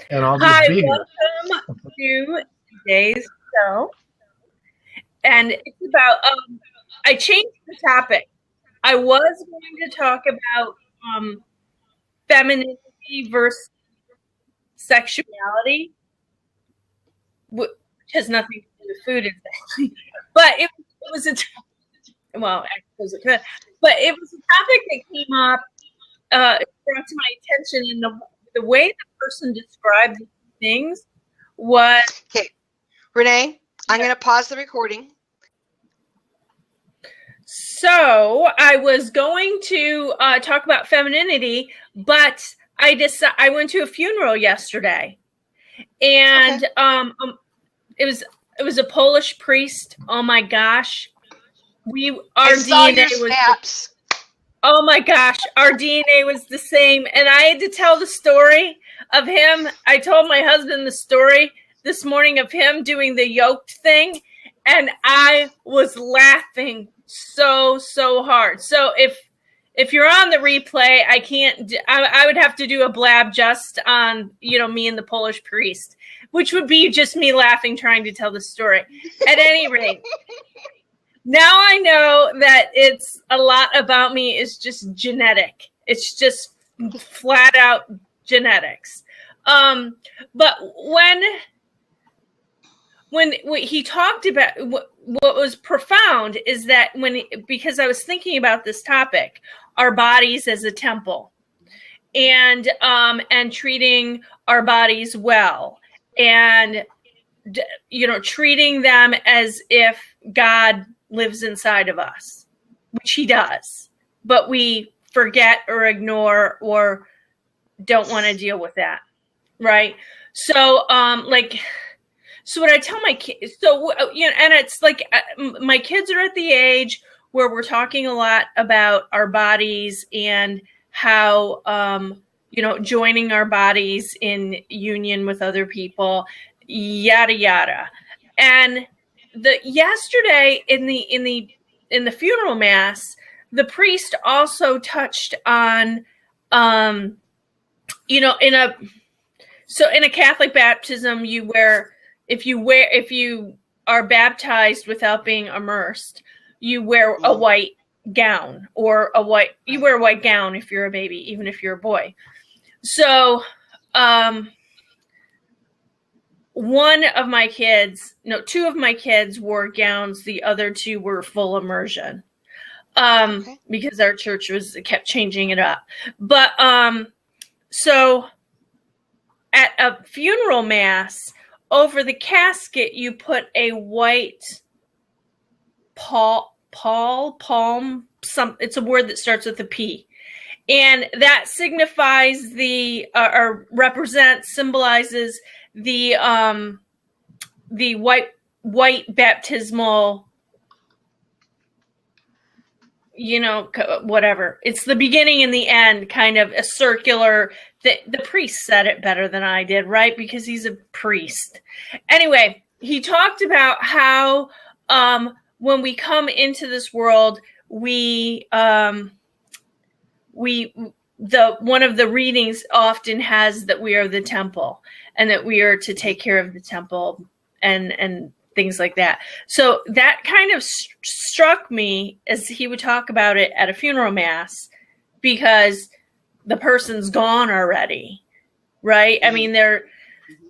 and I'll Hi, just be here. welcome to today's show. And it's about, I changed the topic. I was going to talk about femininity versus sexuality, which has nothing to do with food exactly. But it was well, I suppose it could. But it was a topic that came up, brought to my attention, and the way the person described things was. Okay, Renee, I'm going to pause the recording. So I was going to talk about femininity, but I went to a funeral yesterday, and it was a Polish priest. Oh my gosh, our DNA was. Oh my gosh, our DNA was the same, and I had to tell the story of him. I told my husband the story this morning of him doing the yoked thing, and I was laughing so hard. So if you're on the replay, I would have to do a blab just on, me and the Polish priest, which would be just me laughing trying to tell the story. At any rate, now I know that it's a lot about me is just genetic. It's just flat out genetics. But when he talked about what was profound is that because I was thinking about this topic, our bodies as a temple, and treating our bodies well, and treating them as if God lives inside of us, which he does, but we forget or ignore or don't want to deal with that, right? So so what I tell my kids, and it's like my kids are at the age where we're talking a lot about our bodies and how, joining our bodies in union with other people, yada, yada. And yesterday in the funeral mass, the priest also touched on, in a Catholic baptism, if you are baptized without being immersed, you wear a white gown, you wear a white gown if you're a baby, even if you're a boy. So, two of my kids wore gowns. The other two were full immersion, because our church kept changing it up. But, so at a funeral mass, over the casket, you put a white palm, it's a word that starts with a P. And that signifies symbolizes the white baptismal, whatever. It's the beginning and the end, kind of a circular. The priest said it better than I did, right? Because he's a priest. Anyway, he talked about how when we come into this world, one of the readings often has that we are the temple and that we are to take care of the temple and things like that. So that kind of struck me as he would talk about it at a funeral mass, because the person's gone already, right? I mean,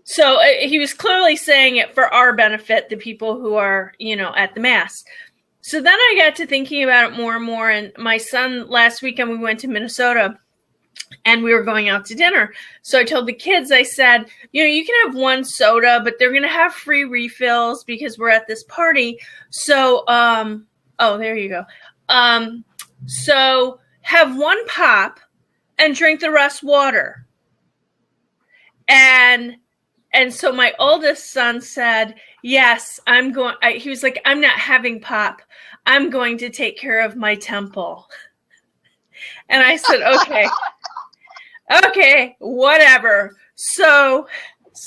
so he was clearly saying it for our benefit, the people who are, at the mass. So then I got to thinking about it more and more. And my son, last weekend, we went to Minnesota and we were going out to dinner. So I told the kids, I said, you can have one soda, but they're going to have free refills because we're at this party. So, there you go. So have one pop and drink the rest water. And so my oldest son said, yes, he was like, I'm not having pop. I'm going to take care of my temple. And I said, okay, whatever. So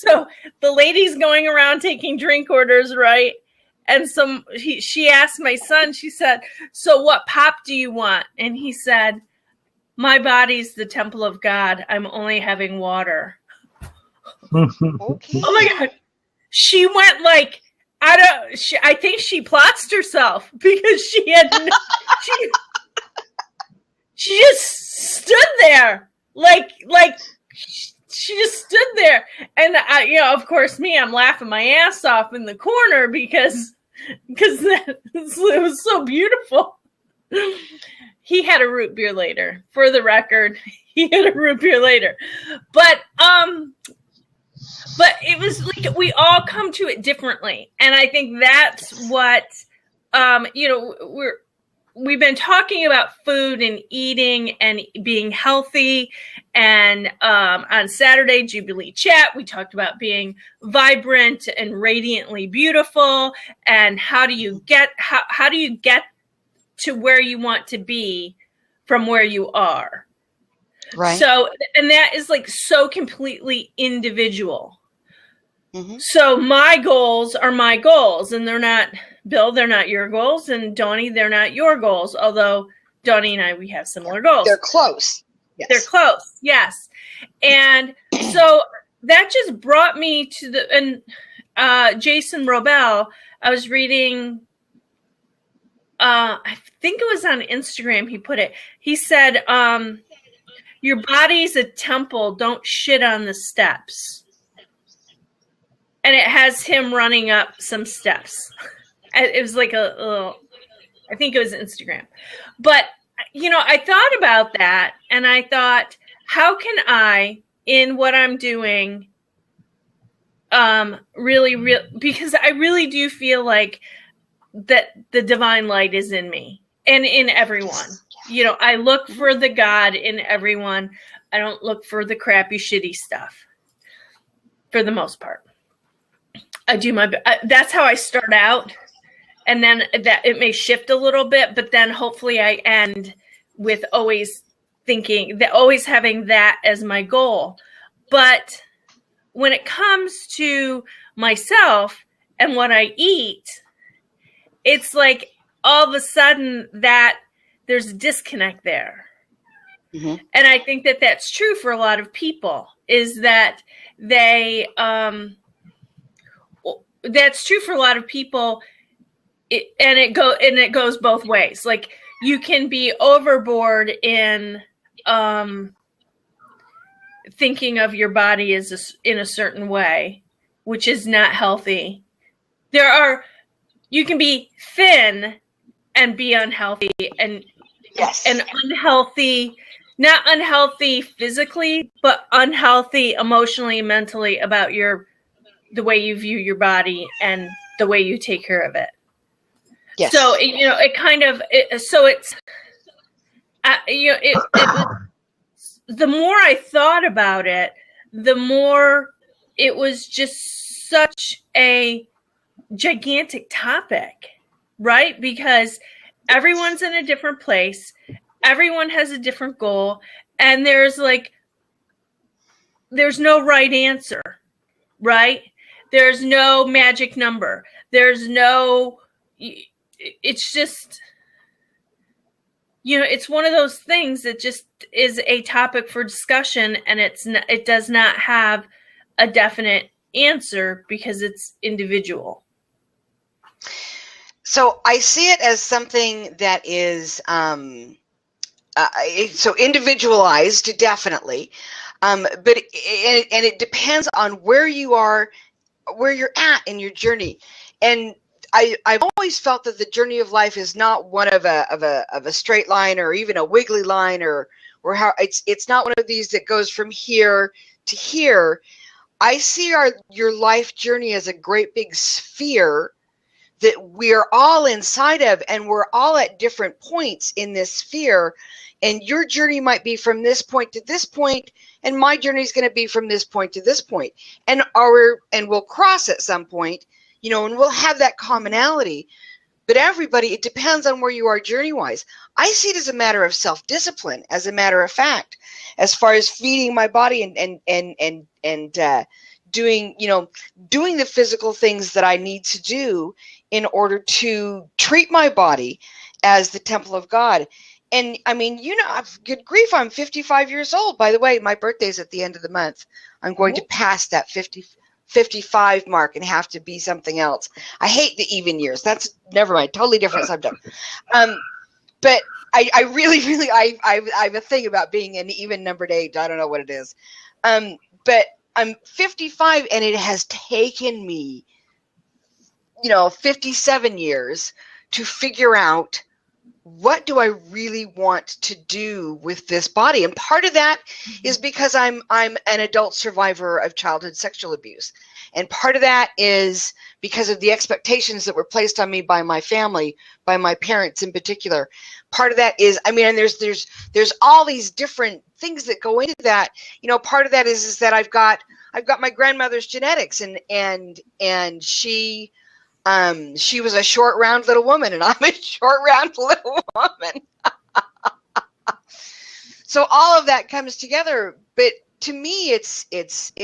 the lady's going around taking drink orders, right? And she asked my son, she said, so what pop do you want? And he said, my body's the temple of God. I'm only having water. Okay. Oh my God. She went like, I think she plotzed herself because she, she just stood there like she just stood there. And of course I'm laughing my ass off in the corner because it was so beautiful. He had a root beer later, for the record. He had a root beer later. But it was like we all come to it differently. And I think that's what we've been talking about food and eating and being healthy. And on Saturday, Jubilee Chat, we talked about being vibrant and radiantly beautiful. And how do you get to where you want to be from where you are? Right. So, and that is like so completely individual. Mm-hmm. So my goals are my goals, and they're not, Bill, they're not your goals, and Donnie, they're not your goals. Although Donnie and I, we have similar goals. They're close. Yes. They're close. Yes. And so that just brought me to Jason Robel. I was reading, I think it was on Instagram. He put it, he said, your body's a temple. Don't shit on the steps. And it has him running up some steps. It was like a little, I think it was Instagram. But, I thought about that, and I thought, how can I, in what I'm doing, because I really do feel like that the divine light is in me and in everyone. I look for the God in everyone. I don't look for the crappy, shitty stuff for the most part. I do that's how I start out. And then that it may shift a little bit, but then hopefully I end with always having that as my goal. But when it comes to myself and what I eat, it's like all of a sudden that there's a disconnect there. Mm-hmm. And I think that that's true for a lot of people, is that they, that's true for a lot of people. It goes both ways. Like, you can be overboard in thinking of your body as in a certain way, which is not healthy. You can be thin and be unhealthy, and yes, and unhealthy, not unhealthy physically, but unhealthy emotionally, mentally, about the way you view your body and the way you take care of it. Yes. So it kind of it's the more I thought about it, the more it was just such a gigantic topic, right? Because everyone's in a different place, everyone has a different goal, and there's no right answer, right? There's no magic number. It's just, it's one of those things that just is a topic for discussion, and it does not have a definite answer because it's individual. So I see it as something that is so individualized, definitely, but it depends on where you are, where you're at in your journey. And I've always felt that the journey of life is not one of a straight line or even a wiggly line, or how it's not one of these that goes from here to here. I see your life journey as a great big sphere that we're all inside of, and we're all at different points in this sphere. And your journey might be from this point to this point, and my journey is going to be from this point to this point, and we'll cross at some point, and we'll have that commonality. But everybody, it depends on where you are journey-wise. I see it as a matter of self-discipline, as a matter of fact, as far as feeding my body and doing the physical things that I need to do in order to treat my body as the temple of God. And I mean, good grief, I'm 55 years old. By the way, my birthday's at the end of the month. I'm going to pass that 55 mark and have to be something else. I hate the even years. That's never mind. Totally different subject. But I really, I have a thing about being an even numbered age. I don't know what it is. But I'm 55 and it has taken me, 57 years to figure out what do I really want to do with this body. And part of that is because I'm an adult survivor of childhood sexual abuse. And part of that is because of the expectations that were placed on me by my family, by my parents in particular. Part of that is, and there's all these different things that go into that. Part of that is that I've got my grandmother's genetics, and she was a short, round little woman, and I'm a short, round little woman. So all of that comes together. But to me, it's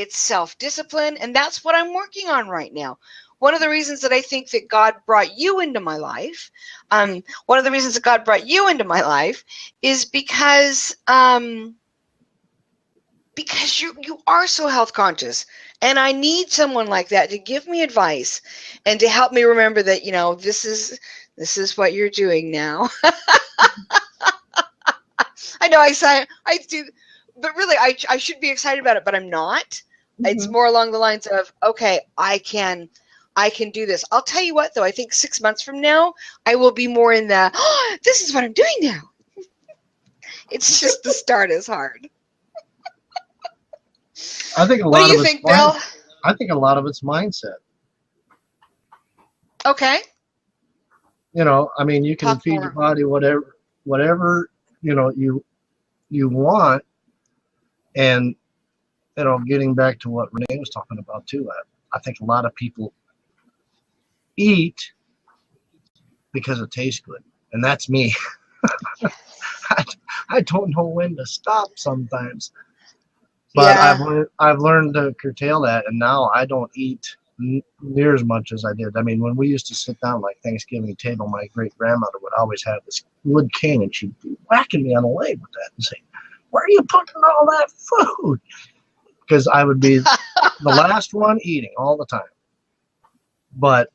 self-discipline, and that's what I'm working on right now. One of the reasons that I think that God brought you into my life, is because you are so health conscious, and I need someone like that to give me advice and to help me remember that this is what you're doing now. I know I do, but really I should be excited about it, but I'm not. Mm-hmm. It's more along the lines of, okay, I can do this. I'll tell you what, though, I think 6 months from now I will be more in the this is what I'm doing now. It's just the start is hard. I think what do you think, Bill? I think a lot of it's mindset. Okay. You can feed your body whatever you want, and getting back to what Renee was talking about too. I think a lot of people eat because it tastes good, and that's me. I don't know when to stop sometimes. But yeah. I've learned to curtail that, and now I don't eat near as much as I did. When we used to sit down like Thanksgiving table, my great grandmother would always have this wood cane, and she'd be whacking me on the leg with that and saying, "Where are you putting all that food?" Because I would be the last one eating all the time. But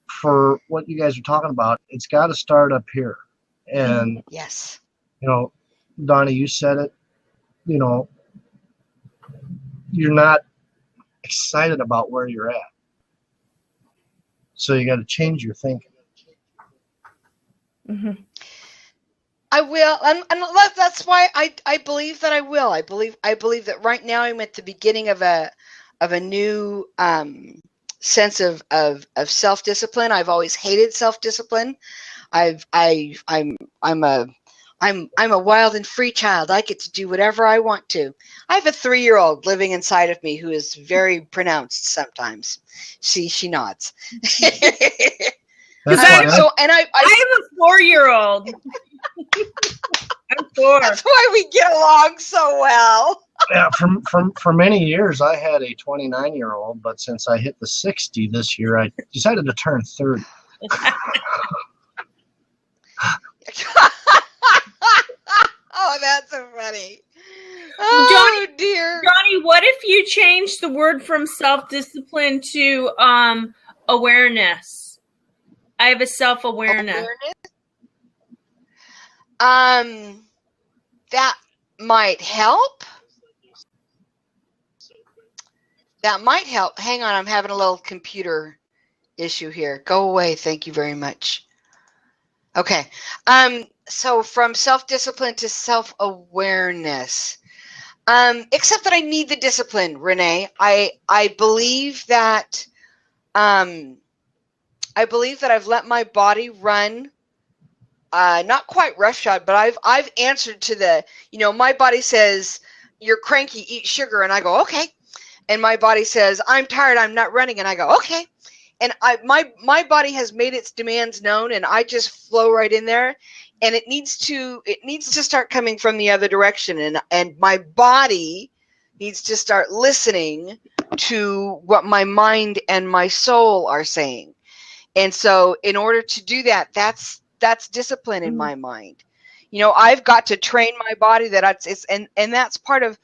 for what you guys are talking about, it's got to start up here. And yes, Donnie, you said it. You're not excited about where you're at. So you got to change your thinking. Mm-hmm. I will, and that's why I believe that I will. I believe that right now I'm at the beginning of a new sense of self-discipline. I've always hated self-discipline. I'm a wild and free child. I get to do whatever I want to. I have a 3-year-old living inside of me who is very pronounced sometimes. She nods. I have a 4-year-old. I'm 4. That's why we get along so well. Yeah, for many years I had a 29-year-old, but since I hit the 60 this year, I decided to turn 30. Oh, that's so funny. Oh, dear. Johnny, what if you change the word from self-discipline to awareness? I have a self-awareness. That might help. Hang on, I'm having a little computer issue here. Go away. Thank you very much. Okay. So from self-discipline to self-awareness. Except that I need the discipline, Renee. I believe that I've let my body run, not quite roughshod, but I've answered to the, my body says, "You're cranky, eat sugar," and I go, okay. And my body says, "I'm tired, I'm not running," and I go, okay. And my body has made its demands known, and I just flow right in there. And it needs to start coming from the other direction, and my body needs to start listening to what my mind and my soul are saying. And so in order to do that, that's discipline in my mind. I've got to train my body and that's part of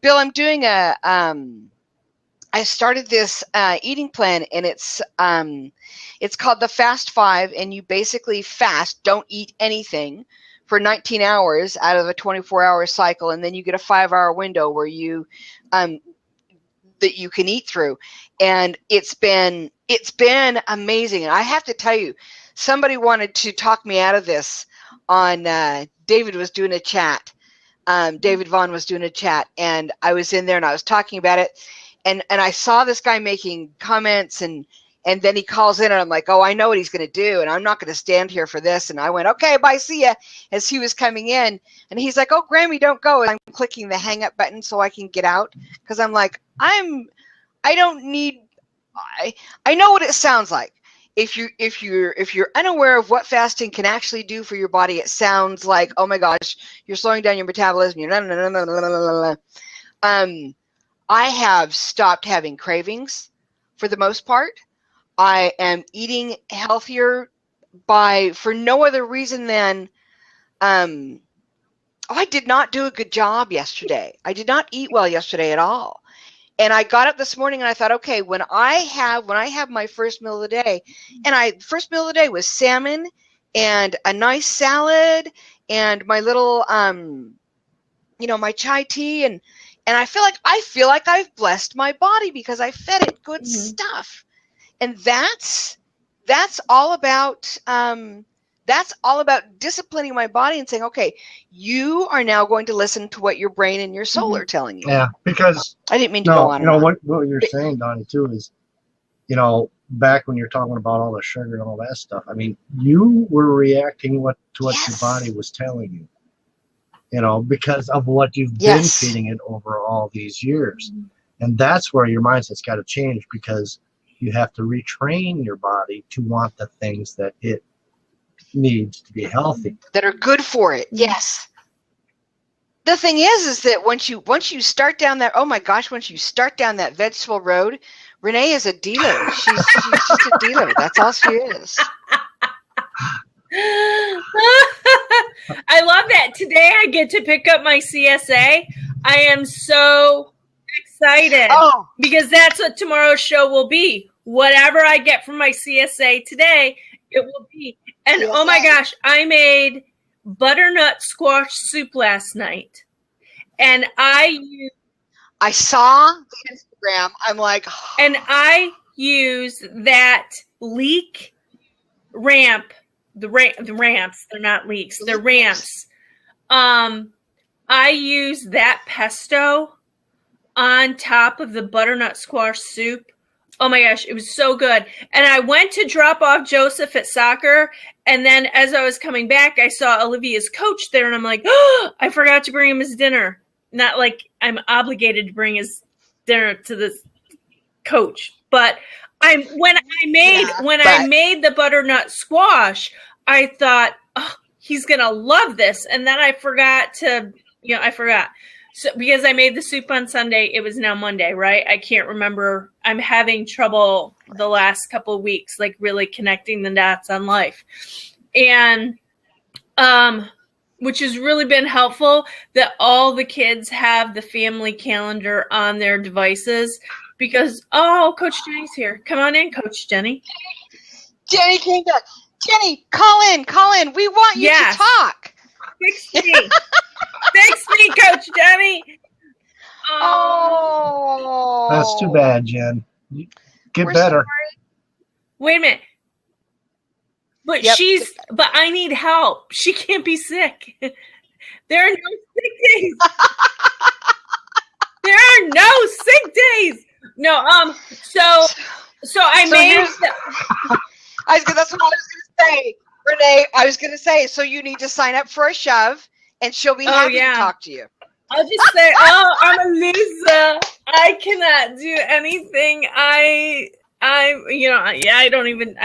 Bill, I'm doing I started this eating plan, and it's called the Fast 5, and you basically fast, don't eat anything for 19 hours out of a 24-hour cycle, and then you get a 5-hour window where you that you can eat through. And it's been amazing. And I have to tell you, somebody wanted to talk me out of this on David was doing a chat. David Vaughn was doing a chat, and I was in there and I was talking about it, and I saw this guy making comments, and then he calls in, and I'm like, oh, I know what he's going to do, and I'm not going to stand here for this. And I went, okay, bye, see ya, as he was coming in, and he's like, oh, Grammy, don't go. And I'm clicking the hang up button so I can get out, because I'm like, I know what it sounds like. If you're unaware of what fasting can actually do for your body, it sounds like, oh my gosh, you're slowing down your metabolism. You're I have stopped having cravings for the most part. I am eating healthier for no other reason than I did not do a good job yesterday. I did not eat well yesterday at all. And I got up this morning and I thought, okay, when I have my first meal of the day, and first meal of the day was salmon and a nice salad and my little my chai tea, and I feel like I've blessed my body because I fed it good stuff. And that's all about disciplining my body and saying, okay, you are now going to listen to what your brain and your soul are telling you. Yeah, because I didn't mean to go on. What you're saying, Donnie, too, is, back when you're talking about all the sugar and all that stuff, I mean, you were reacting to what Yes. your body was telling you, because of what you've been feeding it over all these years. And that's where your mindset's got to change, because you have to retrain your body to want the things that it needs to be healthy, that are good for it. Yes. The thing is that once you start down that, oh my gosh, once you start down that vegetable road, Renee is a dealer. She's just a dealer. That's all she is. I love that. Today I get to pick up my CSA. I am so excited because that's what tomorrow's show will be. Whatever I get from my CSA today, it will be. And oh my gosh, I made butternut squash soup last night. And I saw the Instagram. I'm like, and I used that leek ramp, the ramps, they're not leeks, they're ramps. I used that pesto on top of the butternut squash soup. Oh my gosh, it was so good. And I went to drop off Joseph at soccer, and then as I was coming back, I saw Olivia's coach there, and I'm like, oh, I forgot to bring him his dinner. Not like I'm obligated to bring his dinner to this coach, but when I made the butternut squash, I thought, oh, he's gonna love this, and then I forgot to, I forgot. So, because I made the soup on Sunday, it was now Monday, right? I can't remember. I'm having trouble the last couple of weeks, like really connecting the dots on life. And, which has really been helpful that all the kids have the family calendar on their devices because, Coach Jenny's here. Come on in, Coach Jenny. Jenny came back. Jenny, call in. We want you to talk. Fix me. Fix me, Coach Jenny. Oh. That's too bad, Jen. Get better. Sorry. Wait a minute. But but I need help. She can't be sick. There are no sick days. There are no sick days. No, so I made that's what I was gonna say. Renee, I was gonna say, so you need to sign up for a shove and she'll be happy to talk to you. I'll just say, I'm a loser. I cannot do anything. I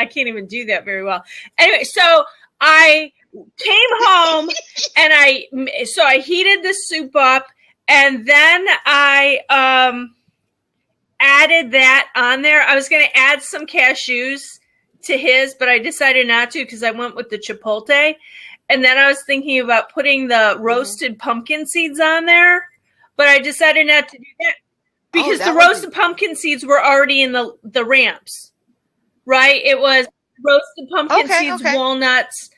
can't even do that very well. Anyway, so I came home and I heated the soup up, and then I added that on there. I was going to add some cashews to his, but I decided not to because I went with the chipotle. And then I was thinking about putting the roasted pumpkin seeds on there, but I decided not to do that because the roasted pumpkin seeds were already in the ramps, right? It was roasted pumpkin seeds, walnuts,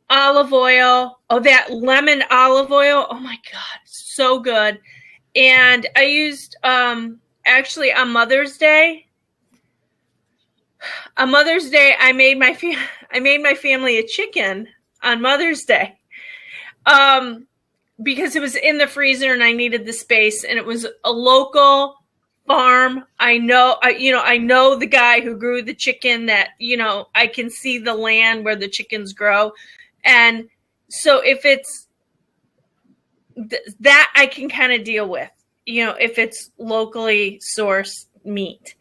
olive oil. Oh, that lemon olive oil. Oh my God, so good. And I used actually on Mother's Day. On Mother's Day, I made my family a chicken on Mother's Day, because it was in the freezer and I needed the space, and it was a local farm. I know the guy who grew the chicken. That I can see the land where the chickens grow, and so if it's that, I can kind of deal with, if it's locally sourced meat.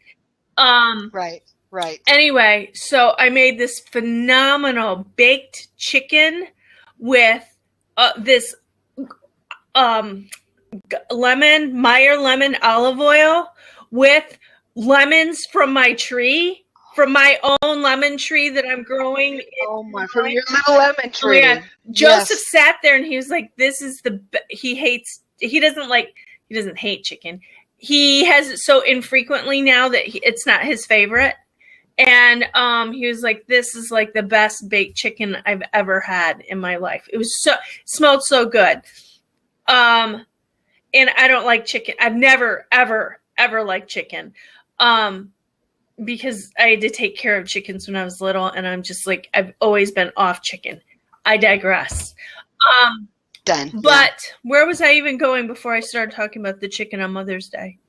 Right. Anyway, so I made this phenomenal baked chicken with this Meyer lemon olive oil with lemons from my tree, from my own lemon tree that I'm growing. From your little lemon tree. Oh, yeah. Joseph sat there and he was like, "This is he doesn't hate chicken. He has it so infrequently now that it's not his favorite." And he was like, "This is like the best baked chicken I've ever had in my life." It smelled so good. And I don't like chicken. I've never, ever, ever liked chicken. Because I had to take care of chickens when I was little, and I'm just like, I've always been off chicken. I digress. Done. But where was I even going before I started talking about the chicken on Mother's Day?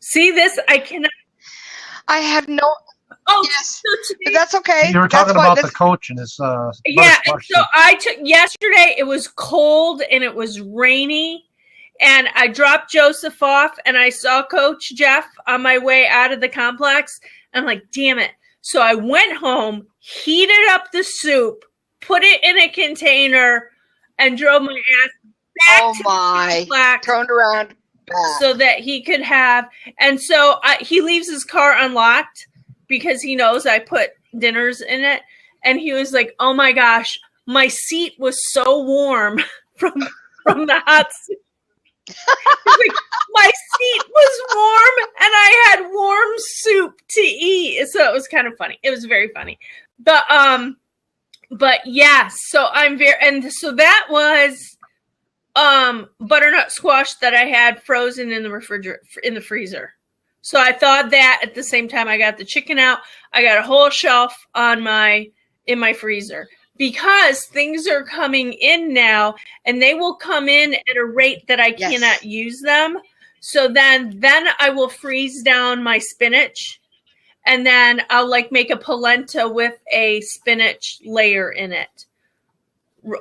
See this? I cannot. I have no. Oh, yes, but that's okay. You were talking about the coach and his. Yeah, and so I took yesterday. It was cold and it was rainy, and I dropped Joseph off, and I saw Coach Jeff on my way out of the complex. I'm like, damn it! So I went home, heated up the soup, put it in a container, and drove my ass back to the complex. Turned around so that he could have. And so he leaves his car unlocked, because he knows I put dinners in it. And he was like, "Oh my gosh, my seat was so warm from the hot seat." Like, my seat was warm and I had warm soup to eat. So it was kind of funny. It was very funny. But yeah, so so that was butternut squash that I had frozen in the freezer. So I thawed that at the same time I got the chicken out. I got a whole shelf in my freezer, because things are coming in now, and they will come in at a rate that I cannot use them. So then I will freeze down my spinach, and then I'll make a polenta with a spinach layer in it.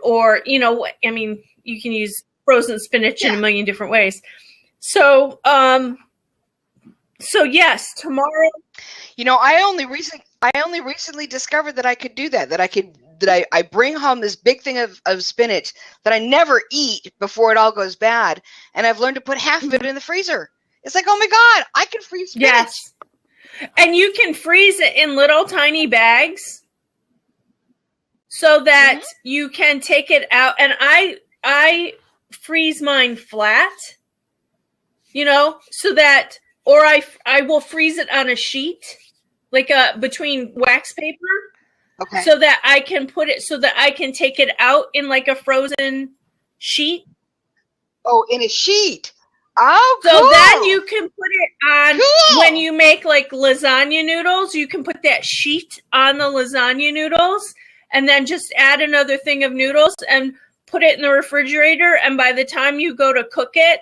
Or, you can use frozen spinach in a million different ways. So, so yes, tomorrow. I only recently discovered that I could do that. I bring home this big thing of spinach that I never eat before it all goes bad, and I've learned to put half of it in the freezer. It's like, oh my God, I can freeze spinach. Yes, and you can freeze it in little tiny bags, so that you can take it out. And I freeze mine flat, so that. Or I will freeze it on a sheet, between wax paper, so that I can take it out in a frozen sheet. Oh, in a sheet. Oh, so cool. Then you can put it on when you make lasagna noodles. You can put that sheet on the lasagna noodles, and then just add another thing of noodles and put it in the refrigerator. And by the time you go to cook it,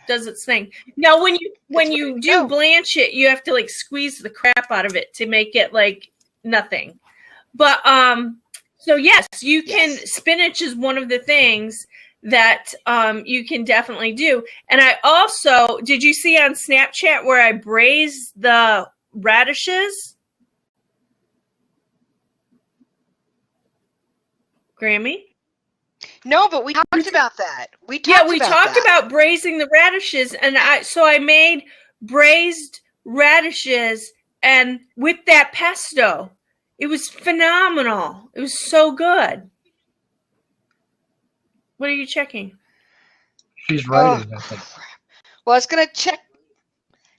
does its thing. Now, when you do blanch it, you have to squeeze the crap out of it to make it nothing. But so yes, you can. Spinach is one of the things that you can definitely do. And I also, did you see on Snapchat where I braised the radishes? Grammy? No, but we talked about that. We talked about braising the radishes, and I made braised radishes and with that pesto. It was phenomenal. It was so good. What are you checking? She's writing, I think. Well, I was gonna check.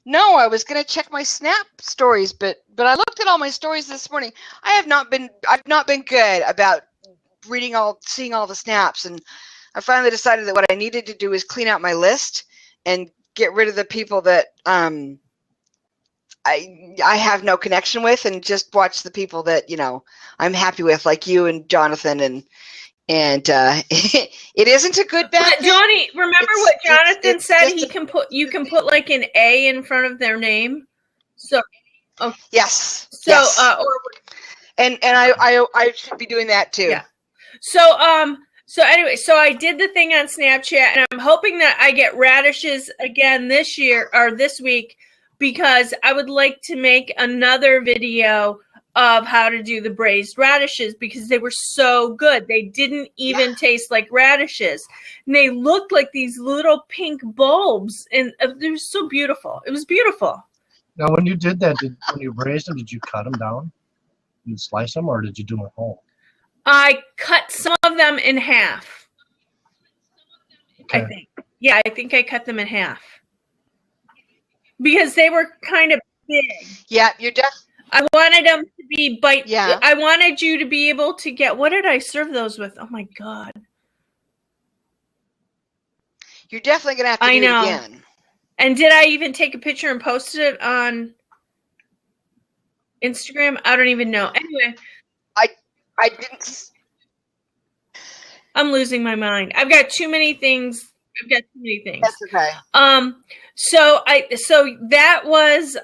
No, I was gonna check my Snap stories, but I looked at all my stories this morning. I've not been good about seeing all the snaps, and I finally decided that what I needed to do is clean out my list and get rid of the people that I have no connection with, and just watch the people that I'm happy with, like you and Jonathan, and it isn't a good bad But thing. Johnny, remember what Jonathan said? You can put like an A in front of their name. So yes, so yes. And I should be doing that too. Yeah. So anyway, so I did the thing on Snapchat, and I'm hoping that I get radishes again this year or this week, because I would like to make another video of how to do the braised radishes, because they were so good. They didn't even taste like radishes, and they looked like these little pink bulbs, and they were so beautiful. It was beautiful. Now, when you did that, when you braised them, did you cut them down and slice them, or did you do them whole? I cut some of them in half. Okay. I think. Yeah, I think I cut them in half because they were kind of big. Yeah, you're definitely. I wanted them to be bite. Yeah. I wanted you to be able to get. What did I serve those with? Oh my God. You're definitely gonna have to do it again. And did I even take a picture and post it on Instagram? I don't even know. Anyway. I didn't. I'm losing my mind. I've got too many things. That's okay. So that was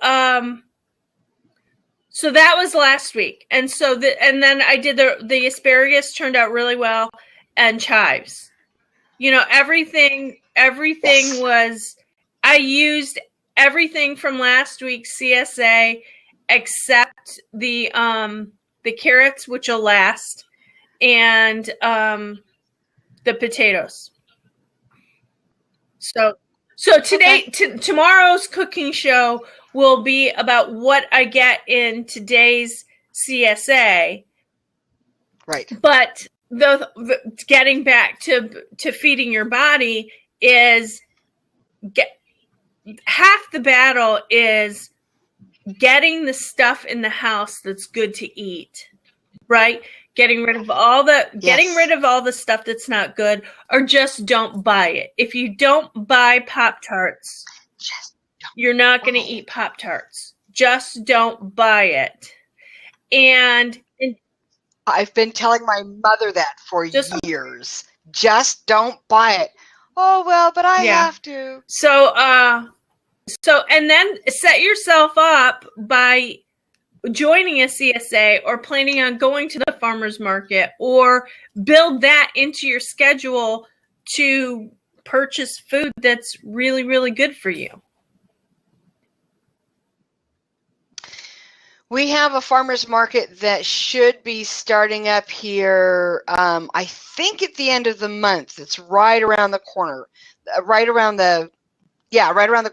last week, and then I did the asparagus, turned out really well, and chives. Everything yes. was. I used everything from last week's CSA except the carrots, which will last, and the potatoes. So today, tomorrow's cooking show will be about what I get in today's CSA. Right. But the getting back to feeding your body is half the battle is getting the stuff in the house that's good to eat, right? Getting rid of all the stuff that's not good, or just don't buy it. If you don't buy Pop-Tarts, you're not going to eat Pop-Tarts. Just don't buy it. And I've been telling my mother that for years. Just don't buy it. Oh, well, but I have to. So, and then set yourself up by joining a CSA or planning on going to the farmer's market, or build that into your schedule to purchase food that's really, really good for you. We have a farmer's market that should be starting up here, I think at the end of the month. It's right around the corner, right around the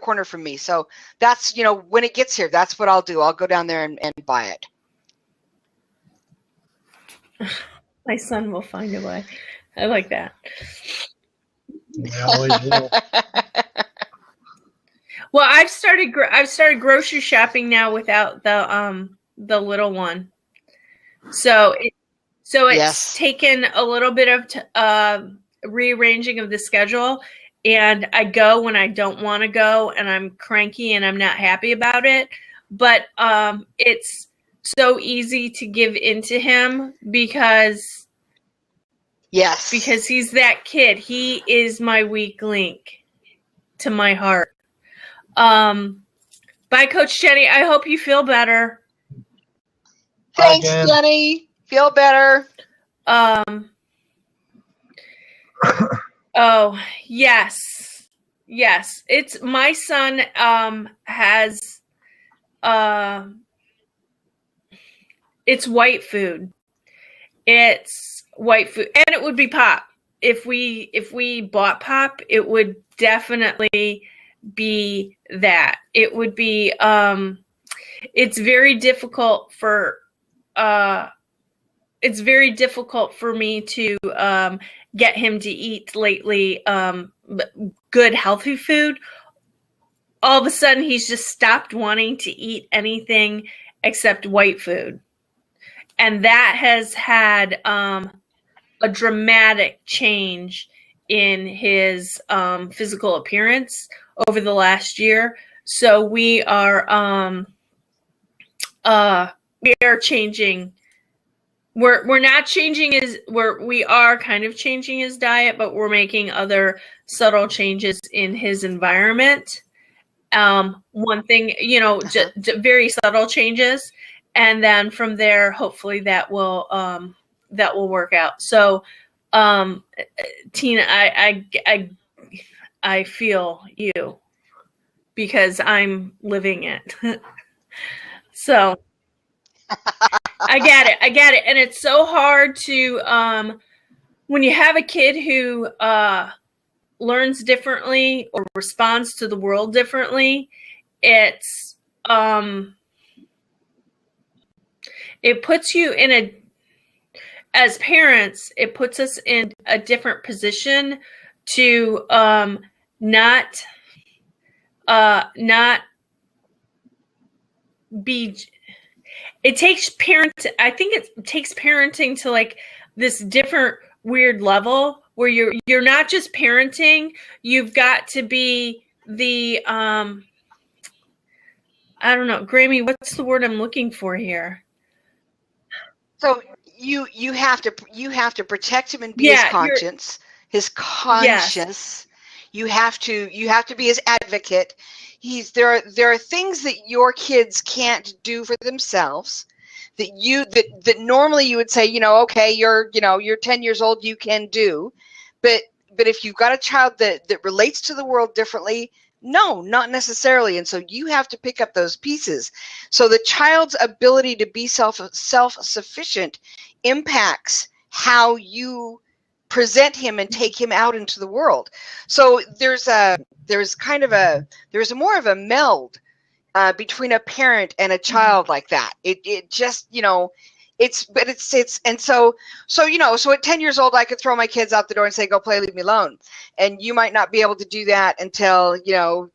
corner from me. So that's, when it gets here, that's what I'll do. I'll go down there and buy it. My son will find a way. I like that. Yeah, always will. Well, I've started grocery shopping now without the little one. So it's taken a little bit of rearranging of the schedule, and I go when I don't want to go, and I'm cranky and I'm not happy about it. But it's so easy to give into him because he's that kid. He is my weak link to my heart. Bye, Coach Jenny. I hope you feel better. Thanks, Jenny. Feel better. Oh, yes. It's my son has it's white food. It's white food, and it would be pop. If we bought pop, it would definitely be that. It would be it's very difficult for me to get him to eat lately good healthy food, all of a sudden he's just stopped wanting to eat anything except white food. And that has had a dramatic change in his physical appearance over the last year. So we are changing. We're not changing we are kind of changing his diet, but we're making other subtle changes in his environment. One thing, very subtle changes, and then from there, hopefully that will work out. So, Tina, I feel you because I'm living it. So I get it. And it's so hard to, when you have a kid who, learns differently or responds to the world differently, it's, it puts you as parents, it puts us in a different position to, not be, it takes I think it takes parenting to like this different weird level where you're not just parenting, you've got to be the I don't know, Grammy, what's the word I'm looking for here? So you have to protect him and be his conscience. Yes. You have to be his advocate. There are things that your kids can't do for themselves that normally you would say, okay, you're 10 years old, you can do, but if you've got a child that relates to the world differently, no, not necessarily. And so you have to pick up those pieces. So the child's ability to be self-sufficient impacts how you present him and take him out into the world. So there's more of a meld between a parent and a child like that. It just, so at 10 years old, I could throw my kids out the door and say, go play, leave me alone. And you might not be able to do that until, your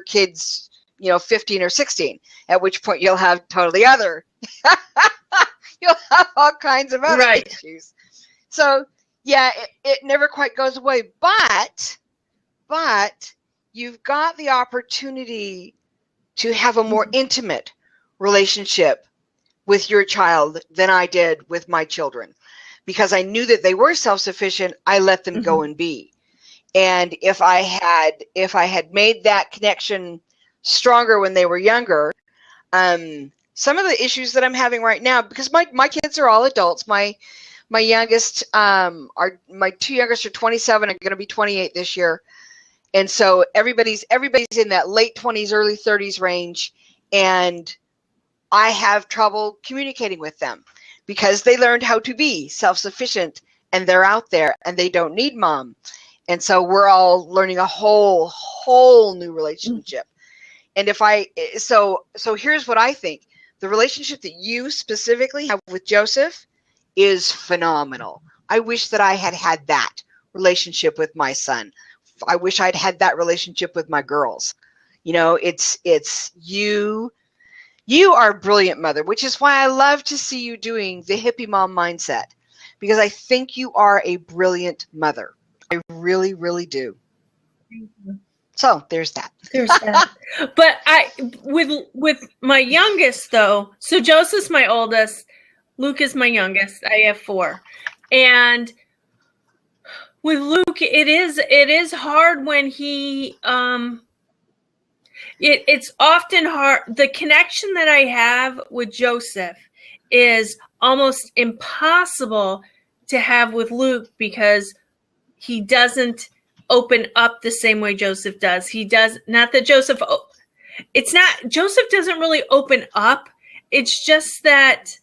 kid's, 15 or 16, at which point you'll have totally other, you'll have all kinds of other issues. So yeah, it never quite goes away, but you've got the opportunity to have a more intimate relationship with your child than I did with my children, because I knew that they were self-sufficient. I let them go and be. And if I had made that connection stronger when they were younger, some of the issues that I'm having right now, because my kids are all adults. My youngest my two youngest are 27 and going to be 28 this year. And so everybody's in that late 20s, early 30s range, and I have trouble communicating with them because they learned how to be self-sufficient and they're out there and they don't need mom. And so we're all learning a whole new relationship. And so here's what I think. The relationship that you specifically have with Joseph is phenomenal. I wish that I had that relationship with my son. I wish I'd had that relationship with my girls. It's you are a brilliant mother, which is why I love to see you doing the hippie mom mindset, because I think you are a brilliant mother. I really, really do. So there's that. But with my youngest though, so Joseph's my oldest, Luke is my youngest. I have 4. And with Luke, it is hard when he it's often hard. The connection that I have with Joseph is almost impossible to have with Luke because he doesn't open up the same way Joseph does. He does not that Joseph doesn't really open up. It's just that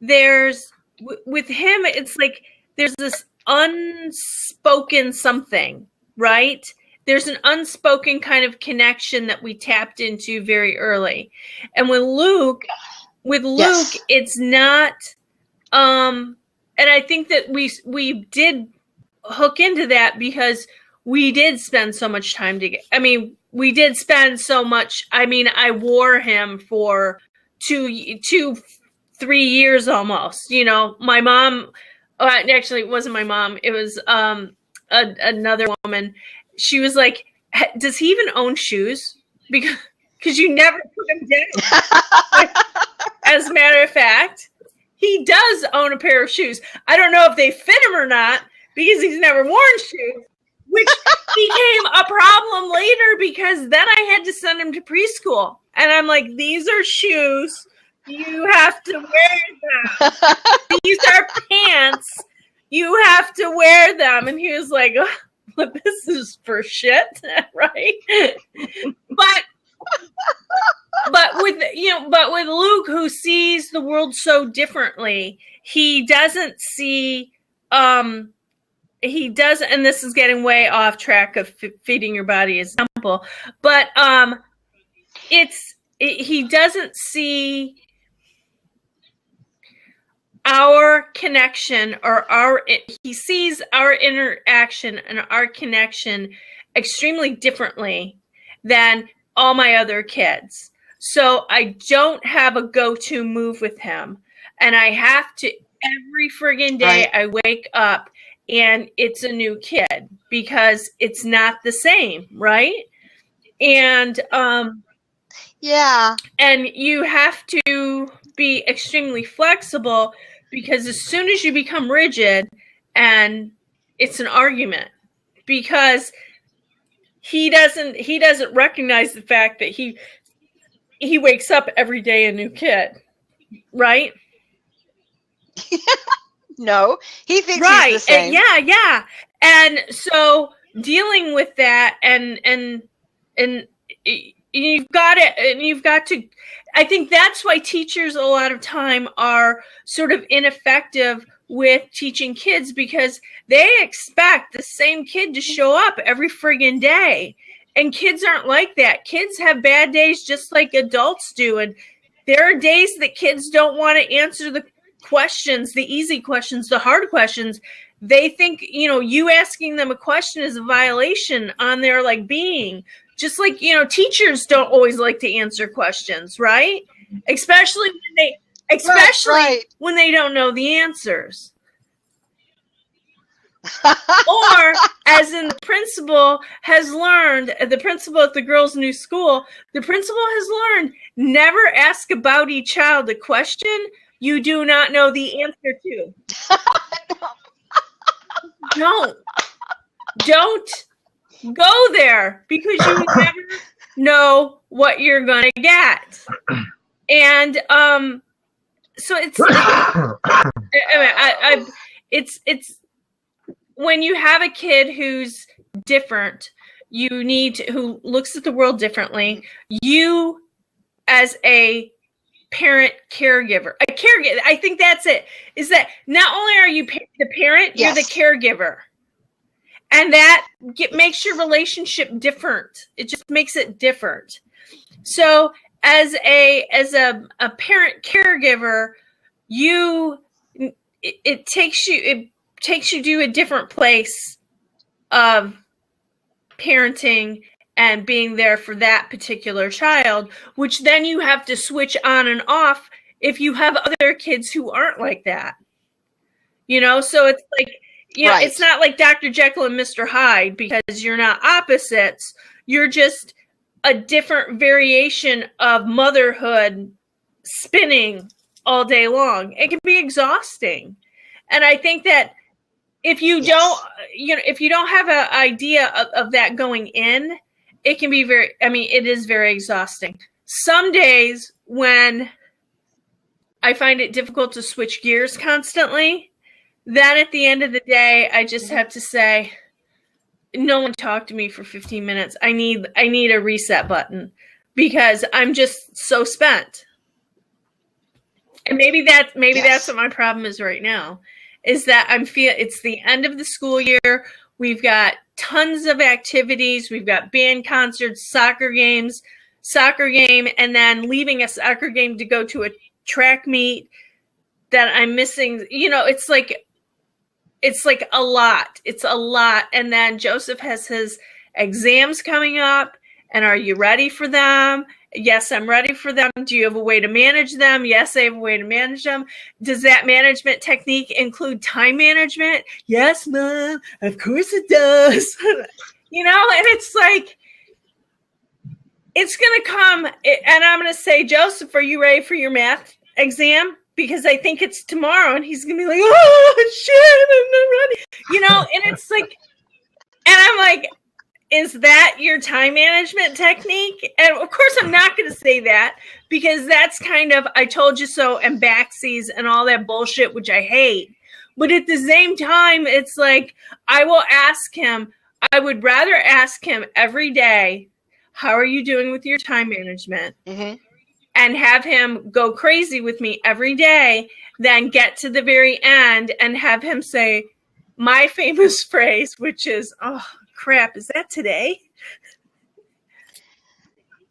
with him, it's like there's this unspoken something, right? There's an unspoken kind of connection that we tapped into very early. And with Luke, yes. It's not, and I think that we did hook into that because we did spend so much time together. I mean, we did spend so much. I mean, I wore him for 3 years almost. You know, my mom, actually, it wasn't my mom. It was another woman. She was like, does he even own shoes? Because you never put him down. As a matter of fact, he does own a pair of shoes. I don't know if they fit him or not because he's never worn shoes, which became a problem later because then I had to send him to preschool. And I'm like, these are shoes. You have to wear them. These are pants. You have to wear them. And he was like, oh, but this is for shit, right? But with Luke, who sees the world so differently, he doesn't see he doesn't, and this is getting way off track of feeding your body as an example, but he doesn't see our connection he sees our interaction and our connection extremely differently than all my other kids. So I don't have a go-to move with him. And I have to, every friggin' day, I wake up and it's a new kid because it's not the same, right? And yeah. And you have to be extremely flexible because as soon as you become rigid, and it's an argument because he doesn't recognize the fact that he wakes up every day a new kid, right? No, he thinks he's the same. Yeah. And so dealing with that and you've got to, I think that's why teachers a lot of time are sort of ineffective with teaching kids because they expect the same kid to show up every friggin' day. And kids aren't like that. Kids have bad days just like adults do. And there are days that kids don't want to answer the questions, the easy questions, the hard questions. They think, you asking them a question is a violation on their being. Just like, teachers don't always like to answer questions, right? Especially when they don't know the answers. Or as in the principal at the girls' new school, the principal has learned never ask about each child a question you do not know the answer to. Don't go there because you never know what you're going to get. And so it's when you have a kid who's different, who looks at the world differently, you as a parent caregiver, I think that's it, is that not only are you the parent, yes, you're the caregiver. And that makes your relationship different. It just makes it different. So as a parent caregiver, it takes you to a different place of parenting and being there for that particular child, which then you have to switch on and off if you have other kids who aren't like that. So it's like, right, it's not like Dr. Jekyll and Mr. Hyde because you're not opposites. You're just a different variation of motherhood spinning all day long. It can be exhausting. And I think that if you don't have an idea of that going in, it can be it is very exhausting. Some days when I find it difficult to switch gears constantly, then at the end of the day, I just have to say, no one talked to me for 15 minutes. I need a reset button because I'm just so spent. And maybe that's what my problem is right now, is that it's the end of the school year. We've got tons of activities. We've got band concerts, soccer game, and then leaving a soccer game to go to a track meet that I'm missing. It's like, it's like a lot. It's a lot. And then Joseph has his exams coming up. And are you ready for them? Yes, I'm ready for them. Do you have a way to manage them? Yes, I have a way to manage them. Does that management technique include time management? Yes, Mom. Of course it does. You know, and it's like, it's going to come. And I'm going to say, Joseph, are you ready for your math exam? Because I think it's tomorrow. And he's going to be like, oh, shit, I'm not ready. You know, and it's like, and I'm like, is that your time management technique? And of course, I'm not going to say that because that's kind of I told you so and backsies and all that bullshit, which I hate. But at the same time, it's like I will ask him. I would rather ask him every day, how are you doing with your time management? Mm-hmm. And have him go crazy with me every day, then get to the very end and have him say my famous phrase, which is, oh, crap, is that today?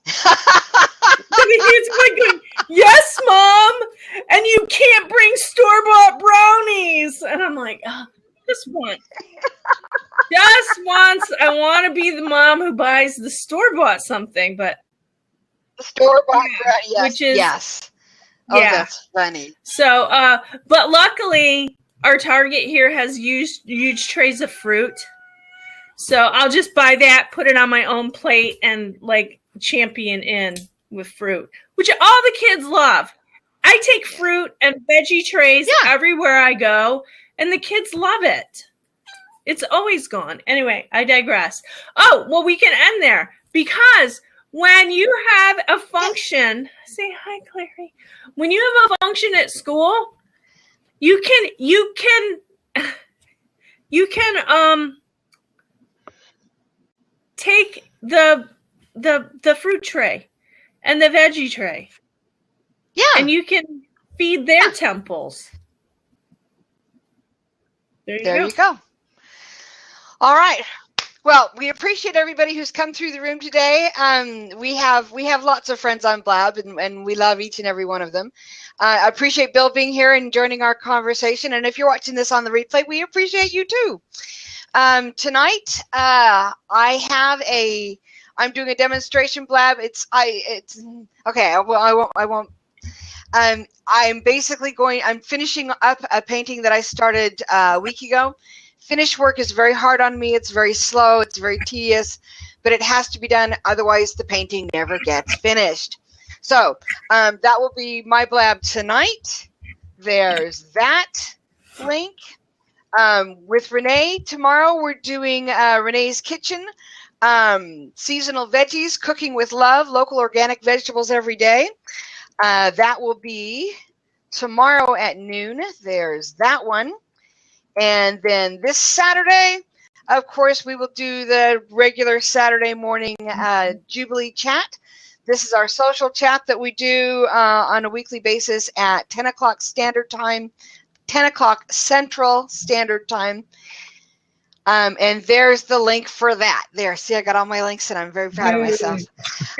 He's going, yes, Mom, and you can't bring store-bought brownies. And I'm like, oh, just once. Just once, I want to be the mom who buys the store-bought something, but the store-bought brownie, yes, which is, yes. Oh, yeah. That's funny. So, but luckily, our Target here has huge trays of fruit. So I'll just buy that, put it on my own plate, and like champion in with fruit, which all the kids love. I take fruit and veggie trays everywhere I go, and the kids love it. It's always gone. Anyway, I digress. Oh, well, we can end there because when you have a function, say hi, Clary. When you have a function at school, you can take the fruit tray and the veggie tray. Yeah. And you can feed their temples. There you go. All right. Well, we appreciate everybody who's come through the room today. We have lots of friends on Blab, and we love each and every one of them. I appreciate Bill being here and joining our conversation. And if you're watching this on the replay, we appreciate you too. Tonight, I'm doing a demonstration Blab. Okay. I won't. I'm basically I'm finishing up a painting that I started a week ago. Finish work is very hard on me. It's very slow. It's very tedious, but it has to be done. Otherwise, the painting never gets finished. So that will be my Blab tonight. There's that link. With Renee, tomorrow we're doing Renee's Kitchen. Seasonal veggies, cooking with love, local organic vegetables every day. That will be tomorrow at noon. There's that one. And then this Saturday, of course, we will do the regular Saturday morning Jubilee chat. This is our social chat that we do on a weekly basis at 10 o'clock Standard Time, 10 o'clock Central Standard Time. And there's the link for that. There, see, I got all my links, and I'm very proud of myself.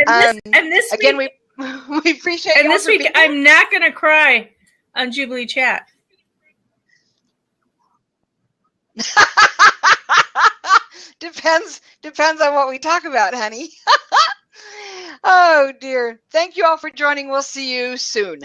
And this again, week, we appreciate. And this week, I'm not going to cry on Jubilee chat. Depends on what we talk about, honey. Oh dear. Thank you all for joining. We'll see you soon.